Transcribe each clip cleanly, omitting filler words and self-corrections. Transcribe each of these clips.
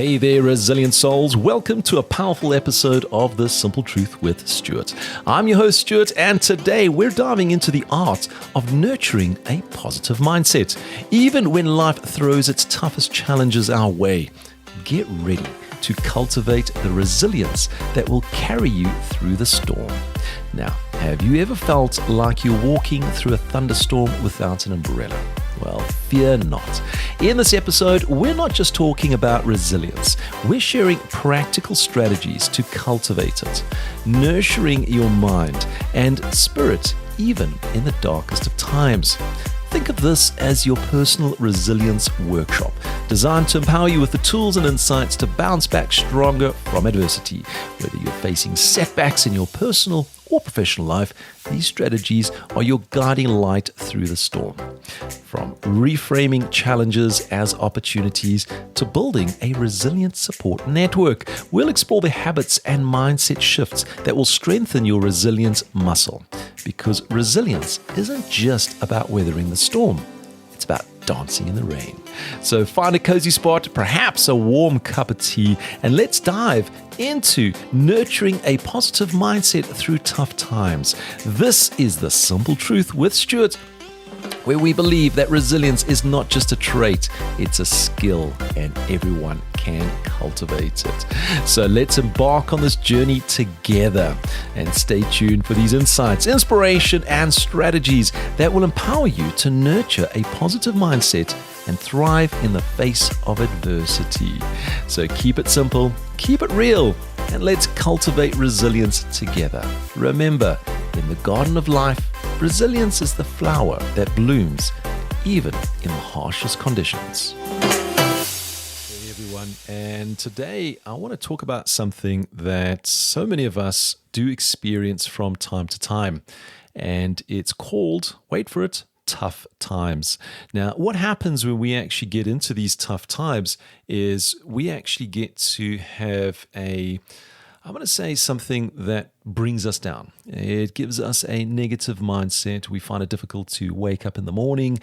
Hey there, resilient souls. Welcome to a powerful episode of The Simple Truth with Stuart. I'm your host, Stuart, and today we're diving into the art of nurturing a positive mindset. Even when life throws its toughest challenges our way, get ready to cultivate the resilience that will carry you through the storm. Now, have you ever felt like you're walking through a thunderstorm without an umbrella? Well, fear not. In this episode, we're not just talking about resilience. We're sharing practical strategies to cultivate it, nurturing your mind and spirit even in the darkest of times. Think of this as your personal resilience workshop, designed to empower you with the tools and insights to bounce back stronger from adversity. Whether you're facing setbacks in your personal or professional life, these strategies are your guiding light through the storm. From reframing challenges as opportunities to building a resilient support network, we'll explore the habits and mindset shifts that will strengthen your resilience muscle. Because resilience isn't just about weathering the storm, it's about dancing in the rain. So find a cozy spot, perhaps a warm cup of tea, and let's dive into nurturing a positive mindset through tough times. This is The Simple Truth with Stuart, where we believe that resilience is not just a trait, it's a skill, and everyone can cultivate it. So let's embark on this journey together and stay tuned for these insights, inspiration, and strategies that will empower you to nurture a positive mindset and thrive in the face of adversity. So keep it simple, keep it real, and let's cultivate resilience together. Remember, in the garden of life, resilience is the flower that blooms even in the harshest conditions. Hey everyone, and today I want to talk about something that so many of us do experience from time to time, and it's called, wait for it, tough times. Now, what happens when we actually get into these tough times is we actually get to have I'm going to say something that brings us down. It gives us a negative mindset. We find it difficult to wake up in the morning,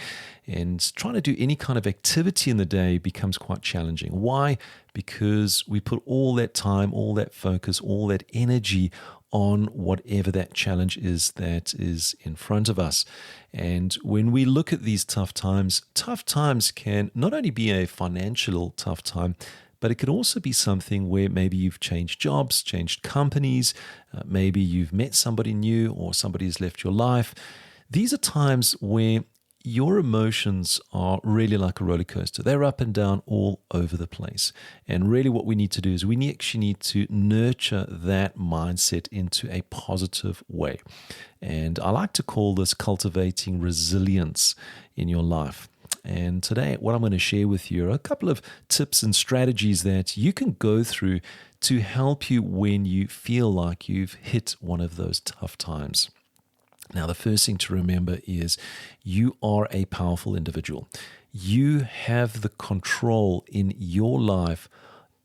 and trying to do any kind of activity in the day becomes quite challenging. Why? Because we put all that time, all that focus, all that energy on whatever that challenge is that is in front of us. And when we look at these tough times can not only be a financial tough time, but it could also be something where maybe you've changed jobs, changed companies, maybe you've met somebody new or somebody has left your life. These are times where your emotions are really like a roller coaster. They're up and down all over the place. And really what we need to do is we actually need to nurture that mindset into a positive way. And I like to call this cultivating resilience in your life. And today, what I'm going to share with you are a couple of tips and strategies that you can go through to help you when you feel like you've hit one of those tough times. Now, the first thing to remember is you are a powerful individual. You have the control in your life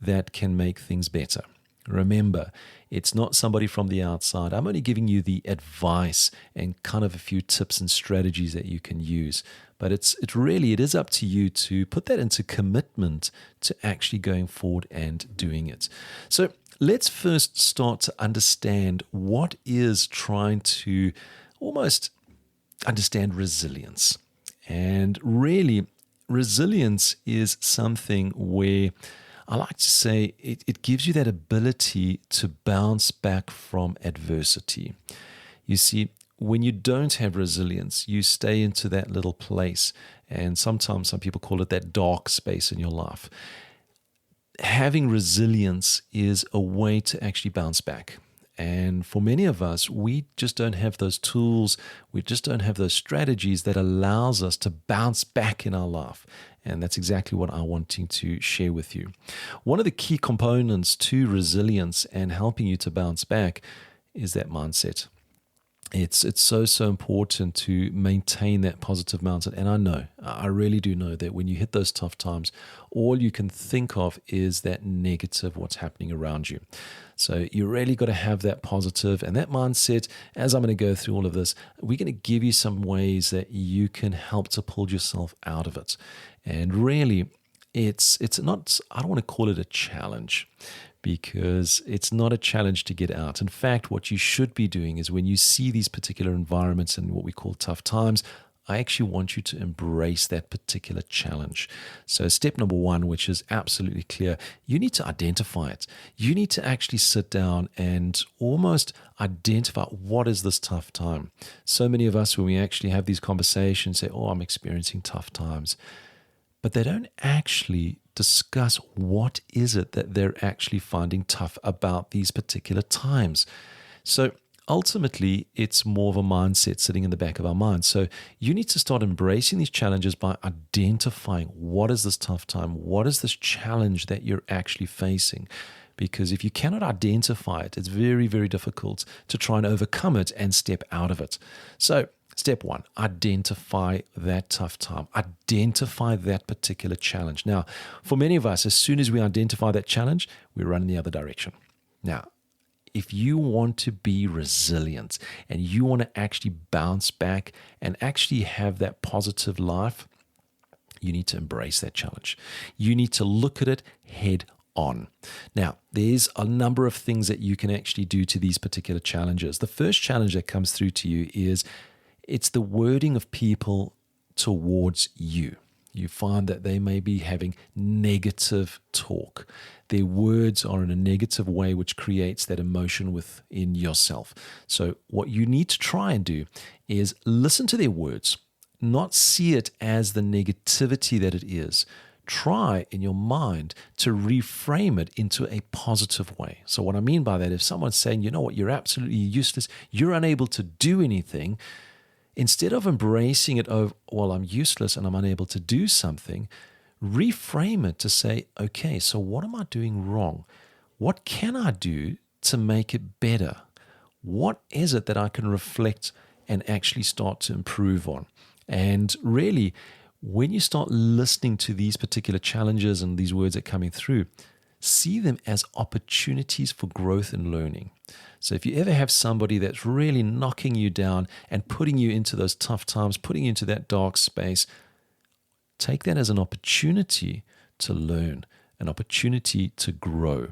that can make things better. Remember, it's not somebody from the outside. I'm only giving you the advice and kind of a few tips and strategies that you can use. But it is up to you to put that into commitment to actually going forward and doing it. So let's first start to understand what is trying to almost understand resilience. And really, resilience is something where I like to say it gives you that ability to bounce back from adversity. You see, when you don't have resilience, you stay into that little place, and sometimes some people call it that dark space in your life. Having resilience is a way to actually bounce back. And for many of us, we just don't have those tools, we just don't have those strategies that allows us to bounce back in our life. And that's exactly what I'm wanting to share with you. One of the key components to resilience and helping you to bounce back is that mindset. It's so important to maintain that positive mindset. And I really do know that when you hit those tough times, all you can think of is that negative, what's happening around you. So you really got to have that positive and that mindset. As I'm going to go through all of this, we're going to give you some ways that you can help to pull yourself out of it. And really, it's not, I don't want to call it a challenge, because it's not a challenge to get out. In fact, what you should be doing is when you see these particular environments and what we call tough times, I actually want you to embrace that particular challenge. So step number one, which is absolutely clear, you need to identify it. You need to actually sit down and almost identify, what is this tough time? So many of us, when we actually have these conversations, say, oh, I'm experiencing tough times. But they don't actually discuss what is it that they're actually finding tough about these particular times. So ultimately, it's more of a mindset sitting in the back of our mind. So you need to start embracing these challenges by identifying, what is this tough time? What is this challenge that you're actually facing? Because if you cannot identify it, it's very, very difficult to try and overcome it and step out of it. So step one, identify that tough time. Identify that particular challenge. Now, for many of us, as soon as we identify that challenge, we run in the other direction. Now, if you want to be resilient and you want to actually bounce back and actually have that positive life, you need to embrace that challenge. You need to look at it head on. Now, there's a number of things that you can actually do to these particular challenges. The first challenge that comes through to you is it's the wording of people towards you. You find that they may be having negative talk. Their words are in a negative way, which creates that emotion within yourself. So what you need to try and do is listen to their words, not see it as the negativity that it is. Try in your mind to reframe it into a positive way. So what I mean by that, if someone's saying, you know what, you're absolutely useless, you're unable to do anything, instead of embracing it, oh, well, I'm useless and I'm unable to do something, reframe it to say, okay, so what am I doing wrong? What can I do to make it better? What is it that I can reflect and actually start to improve on? And really, when you start listening to these particular challenges and these words that are coming through, see them as opportunities for growth and learning. So if you ever have somebody that's really knocking you down and putting you into those tough times, putting you into that dark space, take that as an opportunity to learn, an opportunity to grow.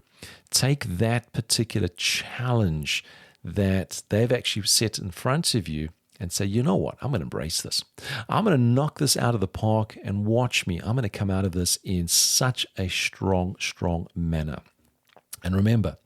Take that particular challenge that they've actually set in front of you and say, you know what, I'm going to embrace this. I'm going to knock this out of the park, and watch me. I'm going to come out of this in such a strong, strong manner. And remember,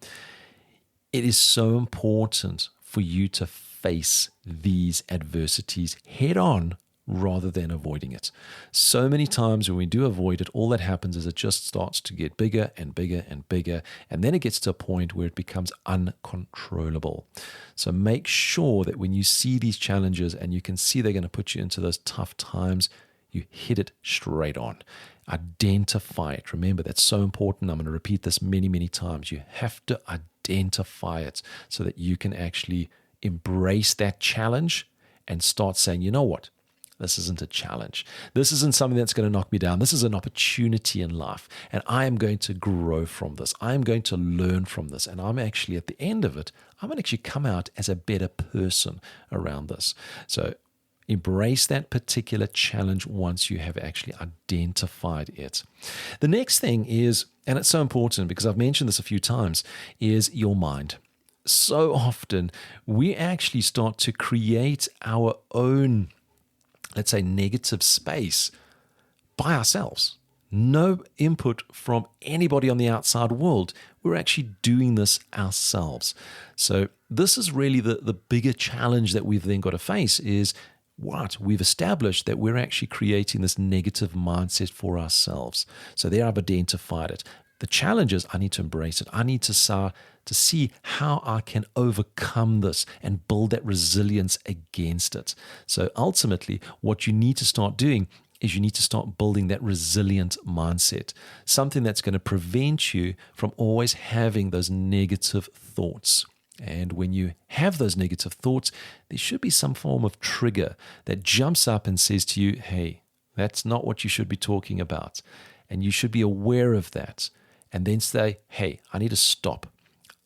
it is so important for you to face these adversities head on rather than avoiding it. So many times when we do avoid it, all that happens is it just starts to get bigger and bigger and bigger, and then it gets to a point where it becomes uncontrollable. So make sure that when you see these challenges and you can see they're going to put you into those tough times, you hit it straight on. Identify it. Remember, that's so important. I'm going to repeat this many, many times. You have to identify it so that you can actually embrace that challenge and start saying, you know what? This isn't a challenge. This isn't something that's going to knock me down. This is an opportunity in life, and I am going to grow from this. I am going to learn from this, and I'm actually, at the end of it, I'm going to actually come out as a better person around this. So embrace that particular challenge once you have actually identified it. The next thing is, and it's so important because I've mentioned this a few times, is your mind. So often we actually start to create our own, let's say, negative space by ourselves. No input from anybody on the outside world. We're actually doing this ourselves. So this is really the bigger challenge that we've then got to face is what? We've established that we're actually creating this negative mindset for ourselves. So there I've identified it. The challenge is I need to embrace it. I need to see how I can overcome this and build that resilience against it. So ultimately, what you need to start doing is you need to start building that resilient mindset, something that's going to prevent you from always having those negative thoughts. And when you have those negative thoughts, there should be some form of trigger that jumps up and says to you, hey, that's not what you should be talking about. And you should be aware of that. And then say, hey, I need to stop.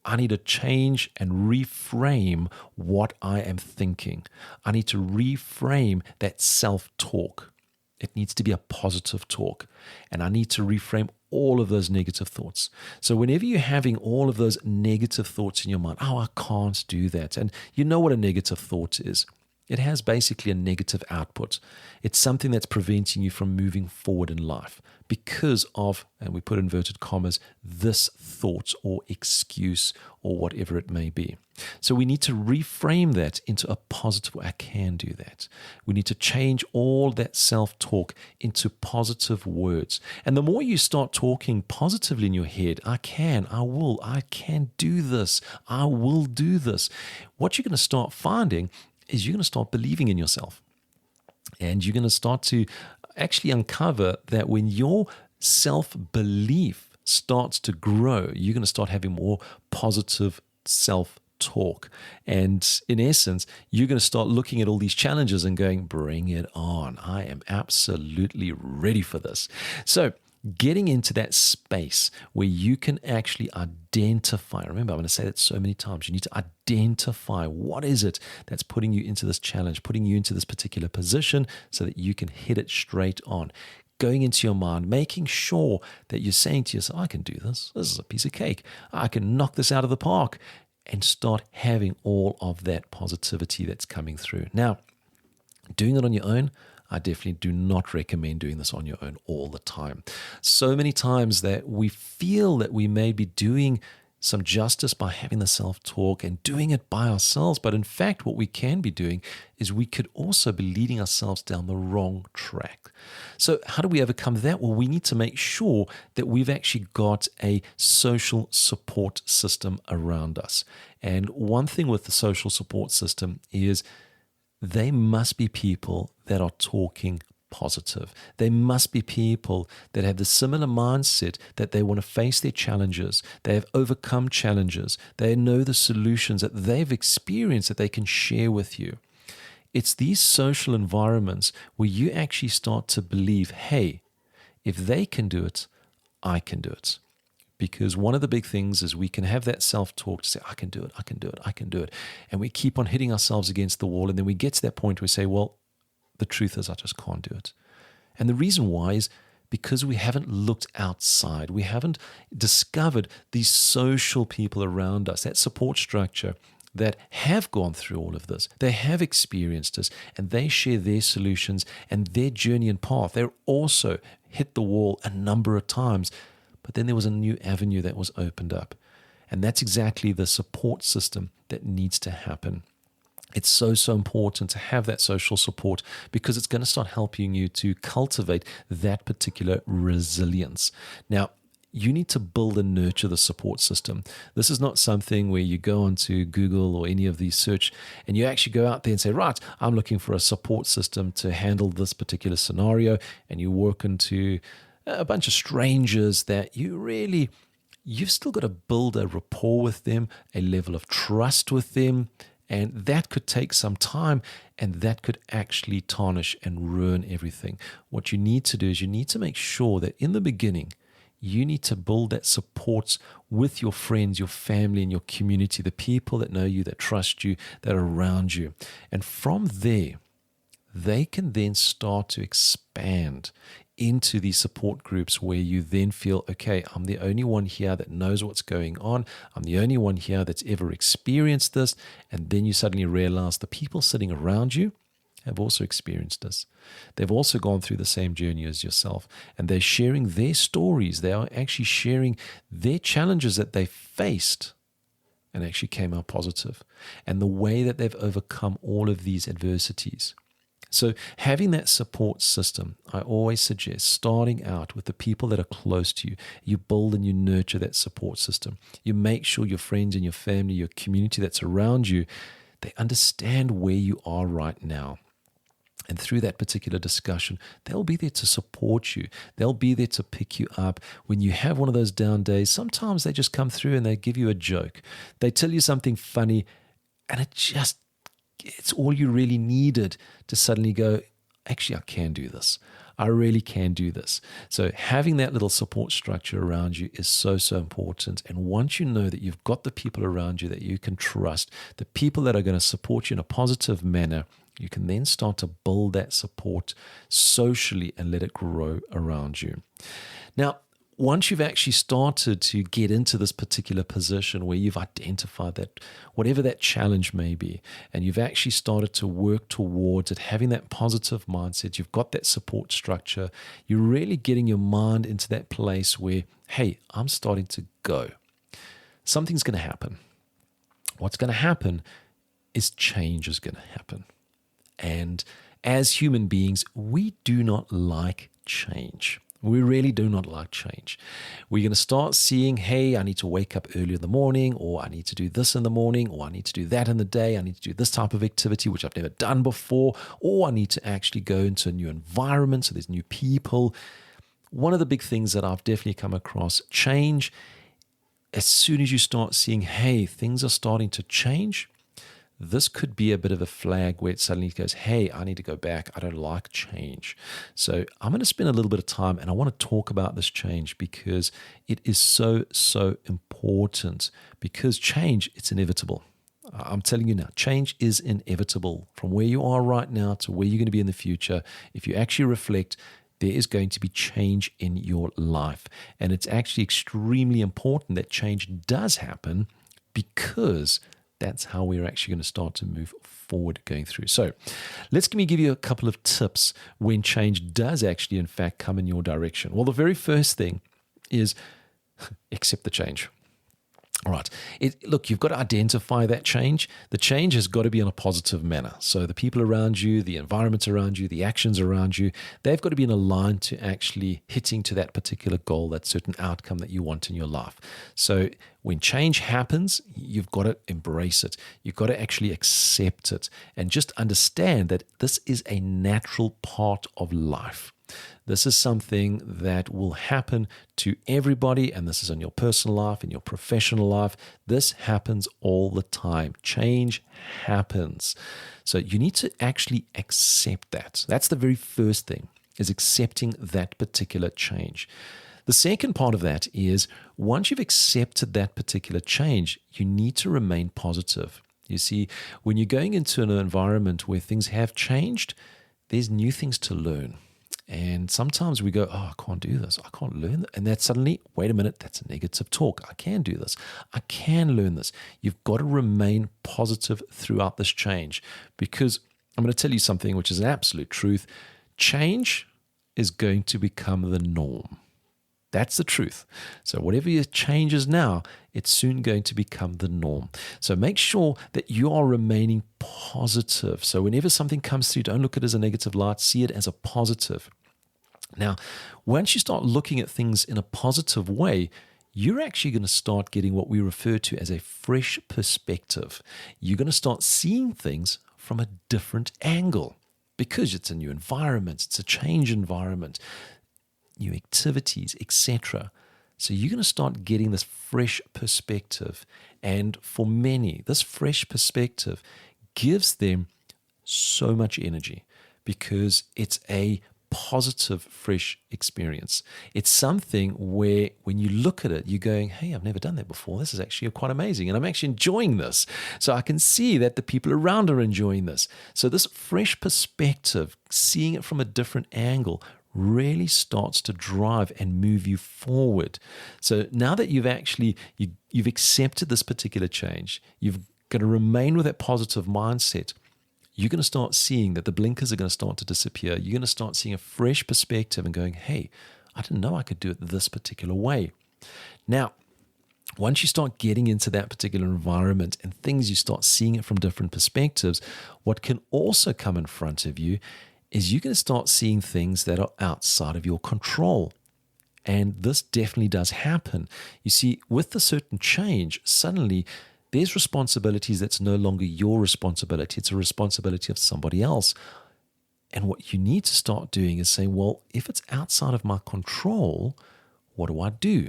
I need to change and reframe what I am thinking. I need to reframe that self-talk. It needs to be a positive talk. And I need to reframe all of those negative thoughts. So whenever you're having all of those negative thoughts in your mind, oh, I can't do that. And you know what a negative thought is. It has basically a negative output. It's something that's preventing you from moving forward in life because of, and we put inverted commas, this thought or excuse or whatever it may be. So we need to reframe that into a positive, I can do that. We need to change all that self-talk into positive words. And the more you start talking positively in your head, I can, I will, I can do this, I will do this. What you're going to start finding is you're going to start believing in yourself. And you're going to start to actually uncover that when your self-belief starts to grow, you're going to start having more positive self-talk. And in essence, you're going to start looking at all these challenges and going, bring it on. I am absolutely ready for this. So getting into that space where you can actually identify, remember, I'm going to say that so many times, you need to identify what is it that's putting you into this challenge, putting you into this particular position so that you can hit it straight on. Going into your mind, making sure that you're saying to yourself, I can do this. This is a piece of cake. I can knock this out of the park, and start having all of that positivity that's coming through. Now, doing it on your own, I definitely do not recommend doing this on your own all the time. So many times that we feel that we may be doing some justice by having the self-talk and doing it by ourselves. But in fact, what we can be doing is we could also be leading ourselves down the wrong track. So how do we overcome that? Well, we need to make sure that we've actually got a social support system around us. And one thing with the social support system is they must be people that are talking positive. They must be people that have the similar mindset that they want to face their challenges. They have overcome challenges. They know the solutions that they've experienced that they can share with you. It's these social environments where you actually start to believe, hey, if they can do it, I can do it. Because one of the big things is we can have that self-talk to say, I can do it, I can do it, I can do it. And we keep on hitting ourselves against the wall. And then we get to that point where we say, well, the truth is I just can't do it. And the reason why is because we haven't looked outside. We haven't discovered these social people around us, that support structure that have gone through all of this. They have experienced this, and they share their solutions and their journey and path. They're also hit the wall a number of times. But then there was a new avenue that was opened up. And that's exactly the support system that needs to happen. It's so important to have that social support because it's going to start helping you to cultivate that particular resilience. Now, you need to build and nurture the support system. This is not something where you go onto Google or any of these search and you actually go out there and say, right, I'm looking for a support system to handle this particular scenario, and you walk into a bunch of strangers that you've still got to build a rapport with them, a level of trust with them, and that could take some time, and that could actually tarnish and ruin everything. What you need to do is you need to make sure that in the beginning, you need to build that support with your friends, your family, and your community, the people that know you, that trust you, that are around you. And from there, they can then start to expand into these support groups where you then feel, okay, I'm the only one here that knows what's going on. I'm the only one here that's ever experienced this. And then you suddenly realize the people sitting around you have also experienced this. They've also gone through the same journey as yourself, and they're sharing their stories. They are actually sharing their challenges that they faced and actually came out positive, and the way that they've overcome all of these adversities. So having that support system, I always suggest starting out with the people that are close to you. You build and you nurture that support system. You make sure your friends and your family, your community that's around you, they understand where you are right now. And through that particular discussion, they'll be there to support you. They'll be there to pick you up. When you have one of those down days, sometimes they just come through and they give you a joke. They tell you something funny, and it's all you really needed to suddenly go, actually, I can do this. I really can do this. So having that little support structure around you is so important. And once you know that you've got the people around you that you can trust, the people that are going to support you in a positive manner, you can then start to build that support socially and let it grow around you. Now, once you've actually started to get into this particular position where you've identified that whatever that challenge may be, and you've actually started to work towards it, having that positive mindset, you've got that support structure, you're really getting your mind into that place where, hey, I'm starting to go. Something's going to happen. What's going to happen is change is going to happen. And as human beings, we do not like change. We really do not like change. We're going to start seeing, hey, I need to wake up early in the morning, or I need to do this in the morning, or I need to do that in the day. I need to do this type of activity, which I've never done before, or I need to actually go into a new environment, so there's new people. One of the big things that I've definitely come across, change, as soon as you start seeing, hey, things are starting to change, this could be a bit of a flag where it suddenly goes, hey, I need to go back. I don't like change. So I'm going to spend a little bit of time and I want to talk about this change because it is so, so important, because change, it's inevitable. I'm telling you now, change is inevitable from where you are right now to where you're going to be in the future. If you actually reflect, there is going to be change in your life. And it's actually extremely important that change does happen, because that's how we're actually going to start to move forward going through. So let me give you a couple of tips when change does actually, in fact, come in your direction. Well, the very first thing is accept the change. All right. Look, you've got to identify that change. The change has got to be in a positive manner. So the people around you, the environment around you, the actions around you, they've got to be in a line to actually hitting to that particular goal, that certain outcome that you want in your life. So when change happens, you've got to embrace it. You've got to actually accept it and just understand that this is a natural part of life. This is something that will happen to everybody, and this is in your personal life, in your professional life. This happens all the time. Change happens. So you need to actually accept that. That's the very first thing, is accepting that particular change. The second part of that is, once you've accepted that particular change, you need to remain positive. You see, when you're going into an environment where things have changed, there's new things to learn. And sometimes we go, oh, I can't do this. I can't learn that. And that's suddenly, wait a minute, that's a negative talk. I can do this. I can learn this. You've got to remain positive throughout this change, because I'm going to tell you something which is an absolute truth. Change is going to become the norm. That's the truth. So whatever your change is now, it's soon going to become the norm. So make sure that you are remaining positive. So whenever something comes through, don't look at it as a negative light. See it as a positive. Now, once you start looking at things in a positive way, you're actually going to start getting what we refer to as a fresh perspective. You're going to start seeing things from a different angle, because it's a new environment, it's a change environment, new activities, etc. So you're going to start getting this fresh perspective. And for many, this fresh perspective gives them so much energy, because it's a positive, fresh experience. It's something where when you look at it, you're going, hey, I've never done that before. This is actually quite amazing. And I'm actually enjoying this. So I can see that the people around are enjoying this. So this fresh perspective, seeing it from a different angle, really starts to drive and move you forward. So now that you've actually, you've accepted this particular change, you've got to remain with that positive mindset, you're going to start seeing that the blinkers are going to start to disappear. You're going to start seeing a fresh perspective and going, hey, I didn't know I could do it this particular way. Now, once you start getting into that particular environment and things, you start seeing it from different perspectives, what can also come in front of you is you're going to start seeing things that are outside of your control. And this definitely does happen. You see, with a certain change, suddenly there's responsibilities that's no longer your responsibility. It's a responsibility of somebody else. And what you need to start doing is saying, well, if it's outside of my control, what do I do?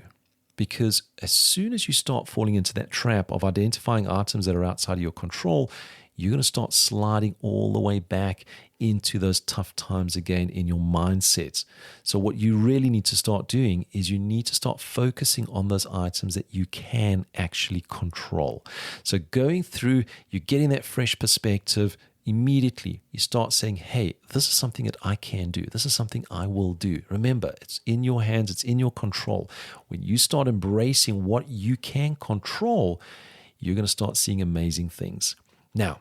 Because as soon as you start falling into that trap of identifying items that are outside of your control, you're going to start sliding all the way back into those tough times again in your mindset. So what you really need to start doing is you need to start focusing on those items that you can actually control. So going through, you're getting that fresh perspective, immediately you start saying, hey, this is something that I can do. This is something I will do. Remember, it's in your hands. It's in your control. When you start embracing what you can control, you're going to start seeing amazing things. Now,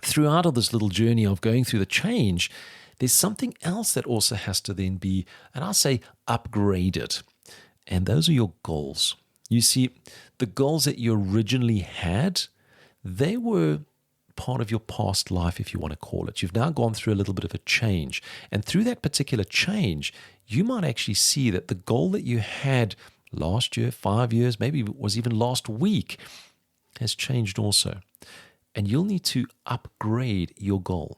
throughout all this little journey of going through the change, there's something else that also has to then be, and I'll say, upgraded. And those are your goals. You see, the goals that you originally had, they were part of your past life, if you want to call it. You've now gone through a little bit of a change. And through that particular change, you might actually see that the goal that you had last year, 5 years, maybe it was even last week, has changed also. And you'll need to upgrade your goal.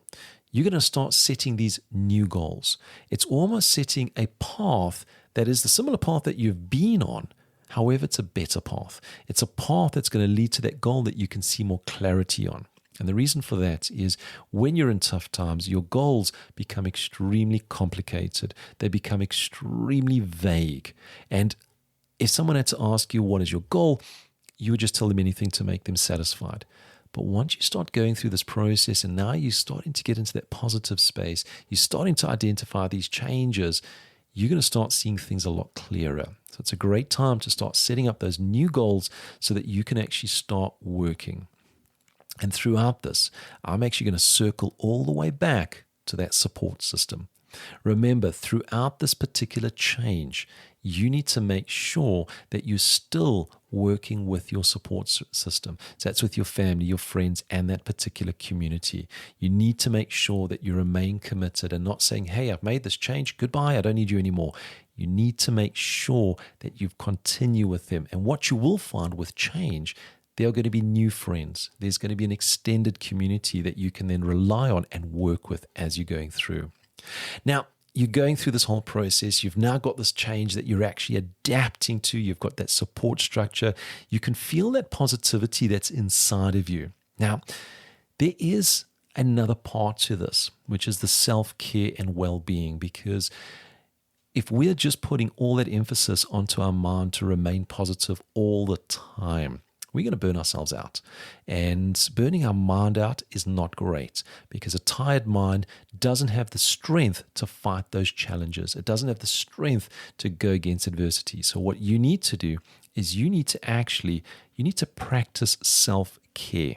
You're going to start setting these new goals. It's almost setting a path that is the similar path that you've been on. However, it's a better path. It's a path that's going to lead to that goal that you can see more clarity on. And the reason for that is when you're in tough times, your goals become extremely complicated. They become extremely vague. And if someone had to ask you, what is your goal? You would just tell them anything to make them satisfied. But once you start going through this process and now you're starting to get into that positive space, you're starting to identify these changes, you're going to start seeing things a lot clearer. So it's a great time to start setting up those new goals so that you can actually start working. And throughout this, I'm actually going to circle all the way back to that support system. Remember, throughout this particular change, you need to make sure that you're still working with your support system. So that's with your family, your friends, and that particular community. You need to make sure that you remain committed and not saying, hey, I've made this change. Goodbye. I don't need you anymore. You need to make sure that you continue with them. And what you will find with change, there are going to be new friends. There's going to be an extended community that you can then rely on and work with as you're going through. Now, you're going through this whole process. You've now got this change that you're actually adapting to. You've got that support structure. You can feel that positivity that's inside of you. Now, there is another part to this, which is the self-care and well-being, because if we're just putting all that emphasis onto our mind to remain positive all the time, we're going to burn ourselves out. And burning our mind out is not great, because a tired mind doesn't have the strength to fight those challenges. It doesn't have the strength to go against adversity. So what you need to do is you need to practice self-care.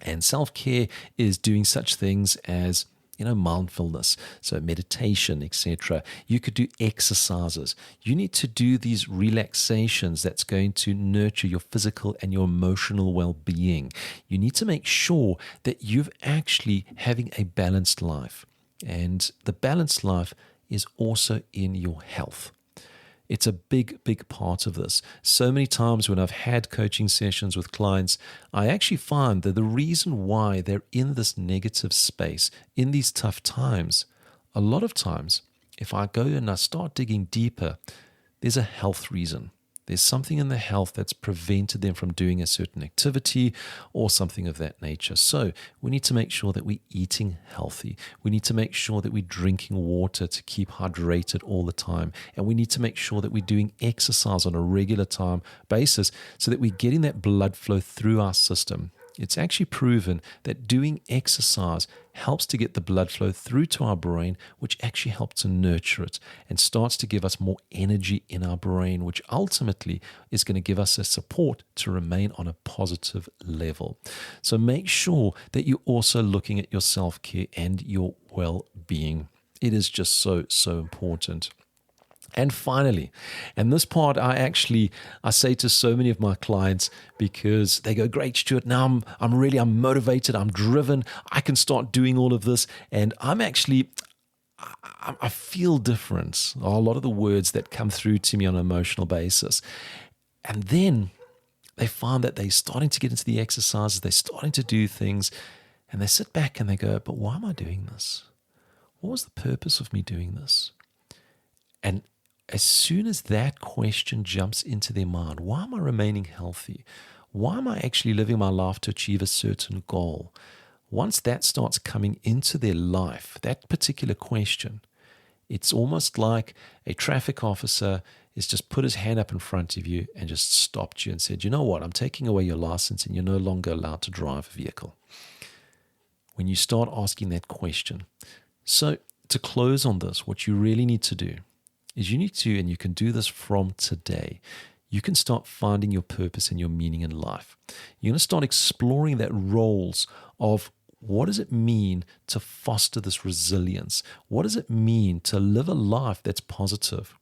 And self-care is doing such things as mindfulness, so meditation, etc. You could do exercises. You need to do these relaxations that's going to nurture your physical and your emotional well-being. You need to make sure that you're actually having a balanced life. And the balanced life is also in your health. It's a big, big part of this. So many times when I've had coaching sessions with clients, I actually find that the reason why they're in this negative space, in these tough times, a lot of times, if I go and I start digging deeper, there's a health reason. There's something in the health that's prevented them from doing a certain activity or something of that nature. So we need to make sure that we're eating healthy. We need to make sure that we're drinking water to keep hydrated all the time. And we need to make sure that we're doing exercise on a regular time basis so that we're getting that blood flow through our system. It's actually proven that doing exercise helps to get the blood flow through to our brain, which actually helps to nurture it and starts to give us more energy in our brain, which ultimately is going to give us a support to remain on a positive level. So make sure that you're also looking at your self-care and your well-being. It is just so, so important. And finally, and this part I say to so many of my clients, because they go, great, Stuart, now I'm motivated, I'm driven, I can start doing all of this. And I feel different. A lot of the words that come through to me on an emotional basis. And then they find that they're starting to get into the exercises, they're starting to do things, and they sit back and they go, but why am I doing this? What was the purpose of me doing this? And as soon as that question jumps into their mind, why am I remaining healthy? Why am I actually living my life to achieve a certain goal? Once that starts coming into their life, that particular question, it's almost like a traffic officer has just put his hand up in front of you and just stopped you and said, you know what, I'm taking away your license and you're no longer allowed to drive a vehicle. when you start asking that question. So to close on this, what you really need to do is you need to, and you can do this from today, you can start finding your purpose and your meaning in life. You're going to start exploring that roles of what does it mean to foster this resilience? What does it mean to live a life that's positive?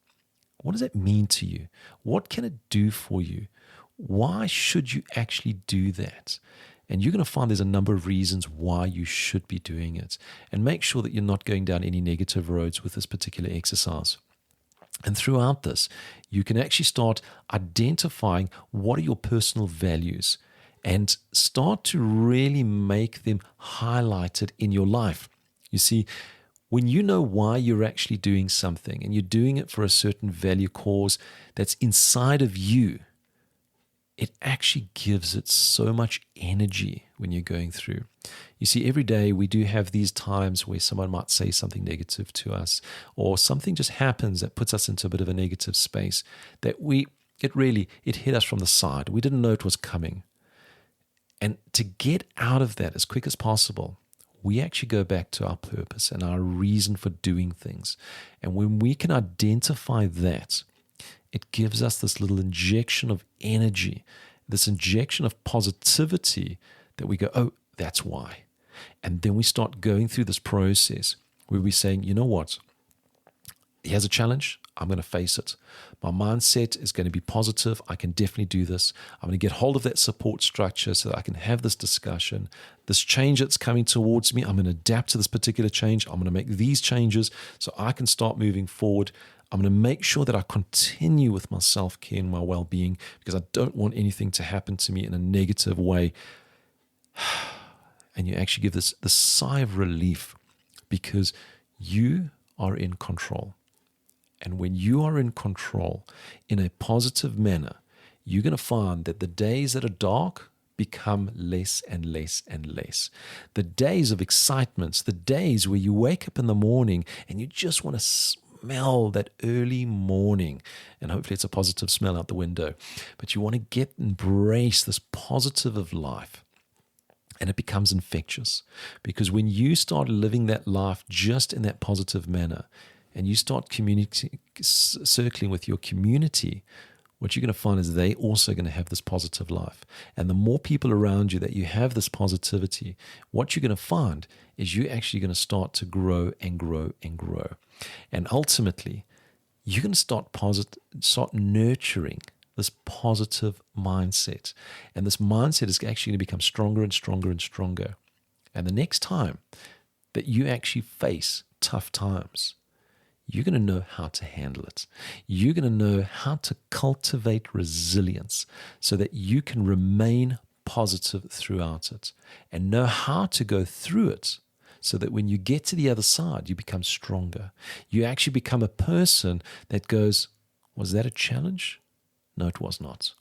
What does it mean to you? What can it do for you? Why should you actually do that? And you're going to find there's a number of reasons why you should be doing it. And make sure that you're not going down any negative roads with this particular exercise. And throughout this, you can actually start identifying what are your personal values and start to really make them highlighted in your life. You see, when you know why you're actually doing something and you're doing it for a certain value cause that's inside of you, it actually gives it so much energy when you're going through. You see, every day we do have these times where someone might say something negative to us, or something just happens that puts us into a bit of a negative space that it hit us from the side. We didn't know it was coming. And to get out of that as quick as possible, we actually go back to our purpose and our reason for doing things. And when we can identify that, it gives us this little injection of energy, this injection of positivity that we go, oh, that's why. And then we start going through this process where we're saying, you know what? Here's a challenge. I'm going to face it. My mindset is going to be positive. I can definitely do this. I'm going to get hold of that support structure so that I can have this discussion. This change that's coming towards me, I'm going to adapt to this particular change. I'm going to make these changes so I can start moving forward. I'm going to make sure that I continue with my self-care and my well-being because I don't want anything to happen to me in a negative way. And you actually give this sigh of relief because you are in control. And when you are in control in a positive manner, you're going to find that the days that are dark become less and less and less. The days of excitement, the days where you wake up in the morning and you just want to smell that early morning, and hopefully it's a positive smell out the window, but you want to embrace this positive of life. And it becomes infectious because when you start living that life just in that positive manner and you start circling with your community, what you're going to find is they also going to have this positive life. And the more people around you that you have this positivity, what you're going to find is you're actually going to start to grow and grow and grow. And ultimately, you're going to start nurturing this positive mindset. And this mindset is actually going to become stronger and stronger and stronger. And the next time that you actually face tough times, you're going to know how to handle it. You're going to know how to cultivate resilience so that you can remain positive throughout it and know how to go through it so that when you get to the other side, you become stronger. You actually become a person that goes, was that a challenge? No, it was not.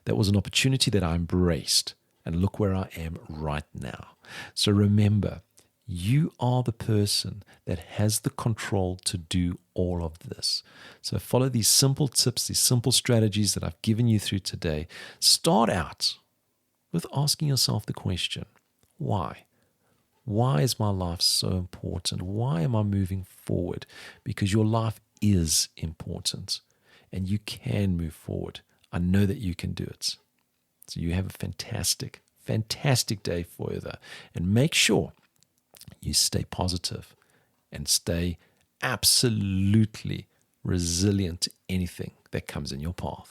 That was an opportunity that I embraced. And look where I am right now. So remember, you are the person that has the control to do all of this. So follow these simple tips, these simple strategies that I've given you through today. Start out with asking yourself the question, why? Why is my life so important? Why am I moving forward? Because your life is important and you can move forward. I know that you can do it. So you have a fantastic, fantastic day further. And make sure you stay positive and stay absolutely resilient to anything that comes in your path.